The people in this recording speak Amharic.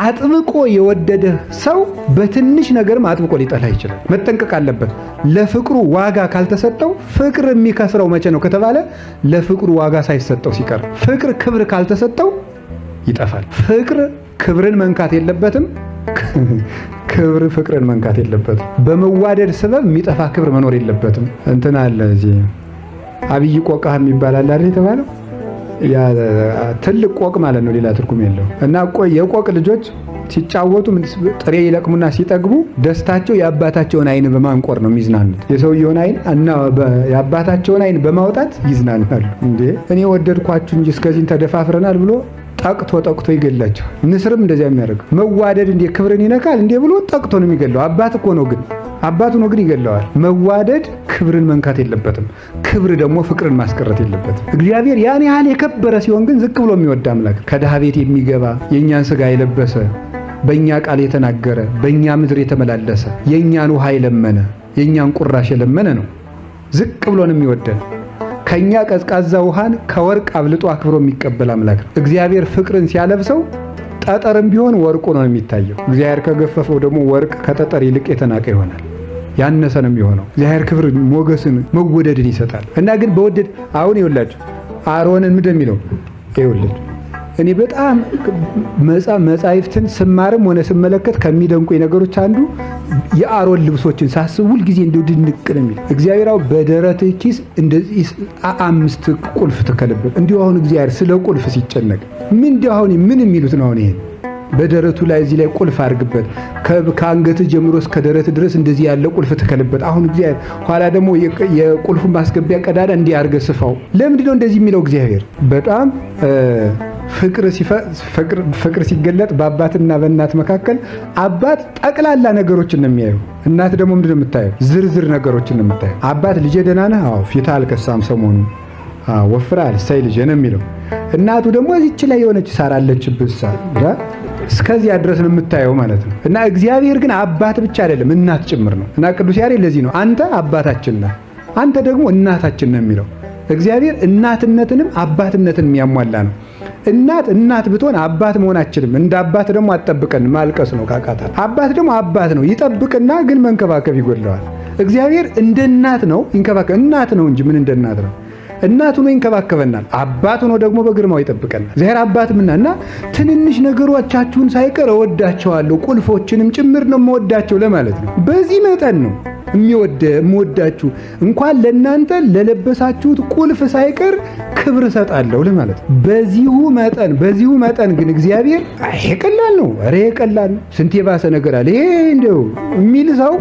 አጥብቆ የወደደ ሰው በትንሽ ነገርም አጥብቆ ሊጠላ ይችላል። መጠንቀቅ አለበት። ለፍቅሩ ዋጋ ካልተሰጠው፣ ፍቅር የሚከስረው መቼ ነው ከተባለ ለፍቅሩ ዋጋ ሳይሰጠው ሲቀር። ፍቅር ክብር ካልተሰጠው ይጠፋል። ፍቅር ክብርን መንካት የለበትም። ክብር ፍቅርን መንካት የለበትም። በመዋደድ ሰበብ የሚጠፋ ክብር መኖር የለበትም። እንትን አለ እዚህ አብይ ቆቃህ የሚባል አለ አይደል የተባለው፣ ያ ትልቅ ቆቅ ማለት ነው፣ ሌላ ትርጉም የለው። እና የቆቅ ልጆች ሲጫወቱ ጥሬ ይለቅሙና ሲጠግቡ ደስታቸው የአባታቸውን አይን በማንቆር ነው የሚዝናኑት። የሰውየውን አይን እና የአባታቸውን አይን በማውጣት ይዝናናሉ። እንዴ እኔ ወደድኳችሁ እንጂ እስከዚህን ተደፋፍረናል ብሎ ጠቅቶ ይገላቸዋል። ንስርም እንደዚያ የሚያደርገው መዋደድ እንዴ ክብርን ይነካል እንዴ ብሎ ጠቅቶ ነው የሚገለው። አባት እኮ ነው ግን አባቱ ነው ግን ይገለዋል። መዋደድ ክብርን መንካት የለበትም። ክብር ደግሞ ፍቅርን ማስቀረት የለበትም። እግዚአብሔር ያን ያህል የከበረ ሲሆን ግን ዝቅ ብሎ የሚወድ አምላክ፣ ከድሃ ቤት የሚገባ የእኛን ስጋ የለበሰ በእኛ ቃል የተናገረ በእኛ ምድር የተመላለሰ የእኛን ውሃ የለመነ የእኛን ቁራሽ የለመነ ነው። ዝቅ ብሎ ነው የሚወደን። ከኛ ቀዝቃዛ ውሃን ከወርቅ አብልጦ አክብሮ የሚቀበል አምላክ ነው። እግዚአብሔር ፍቅርን ሲያለብሰው ጠጠርም ቢሆን ወርቁ ነው የሚታየው። እግዚአብሔር ከገፈፈው ደግሞ ወርቅ ከጠጠር ይልቅ የተናቀ ይሆናል፣ ያነሰ ነው የሚሆነው። እግዚአብሔር ክብር፣ ሞገስን፣ መወደድን ይሰጣል። እና ግን በወደድ አሁን ይወላችሁ አሮንን ምንድን የሚለው ይወላችሁ እኔ በጣም መጻሕፍትን ስማርም ሆነ ስመለከት ከሚደንቁኝ ነገሮች አንዱ የአሮን ልብሶችን ሳስብ ሁል ጊዜ እንደው ድንቅ ነው የሚል እግዚአብሔር አሁን በደረት ኪስ እንደዚህ 5 ቁልፍ ተከለበት። እንዲሁ አሁን እግዚአብሔር ስለ ቁልፍ ሲጨነቅ እንዲሁ አሁን ምን የሚሉት ነው? አሁን ይሄ በደረቱ ላይ እዚህ ላይ ቁልፍ አድርግበት፣ ከአንገት ጀምሮ እስከ ደረት ድረስ እንደዚህ ያለ ቁልፍ ተከለበት። አሁን እግዚአብሔር ኋላ ደግሞ የቁልፉን ማስገቢያ ቀዳዳ እንዲህ አድርገህ ስፋው። ለምንድን ነው እንደዚህ የሚለው እግዚአብሔር? በጣም ፍቅር ሲገለጥ በአባትና በእናት መካከል አባት ጠቅላላ ነገሮችን ነው የሚያየው። እናት ደግሞ ምንድን ነው የምታየው? ዝርዝር ነገሮችን ነው የምታየው። አባት ልጄ ደህና ነህ? አዎ። ፊትህ አልከሳም ሰሞኑን? አዎ። ወፍረሃል? እሰይ ልጄ ነው የሚለው። እናቱ ደግሞ እዚች ላይ የሆነች ሳር አለችብህ እስከዚያ ድረስ ነው የምታየው ማለት ነው። እና እግዚአብሔር ግን አባት ብቻ አይደለም እናት ጭምር ነው። እና ቅዱስ ያሬድ ለዚህ ነው አንተ አባታችን ነህ፣ አንተ ደግሞ እናታችን ነህ የሚለው። እግዚአብሔር እናትነትንም አባትነትን የሚያሟላ ነው። እናት ብትሆን አባት መሆን አትችልም። እንደ አባት ደግሞ አትጠብቀን፣ ማልቀስ ነው ካቃታ። አባት ደግሞ አባት ነው፣ ይጠብቅና ግን መንከባከብ ይጎድለዋል። እግዚአብሔር እንደ እናት ነው ይንከባከብ። እናት ነው እንጂ ምን እንደ እናት ነው። እናቱ ነው ይንከባከበናል። አባቱ ነው ደግሞ በግርማው ይጠብቀናል። እግዚአብሔር አባትምና እና ትንንሽ ነገሮቻችሁን ሳይቀር እወዳቸዋለሁ፣ ቁልፎችንም ጭምር ነው የምወዳቸው ለማለት ነው። በዚህ መጠን ነው የምወዳችሁ እንኳን ለእናንተ ለለበሳችሁት ቁልፍ ሳይቀር ክብር እሰጣለሁ ለማለት ነው። በዚሁ መጠን ግን እግዚአብሔር ይሄ ቀላል ነው፣ ኧረ ይሄ ቀላል ነው፣ ስንት የባሰ ነገር አለ ይሄ እንደው የሚል ሰው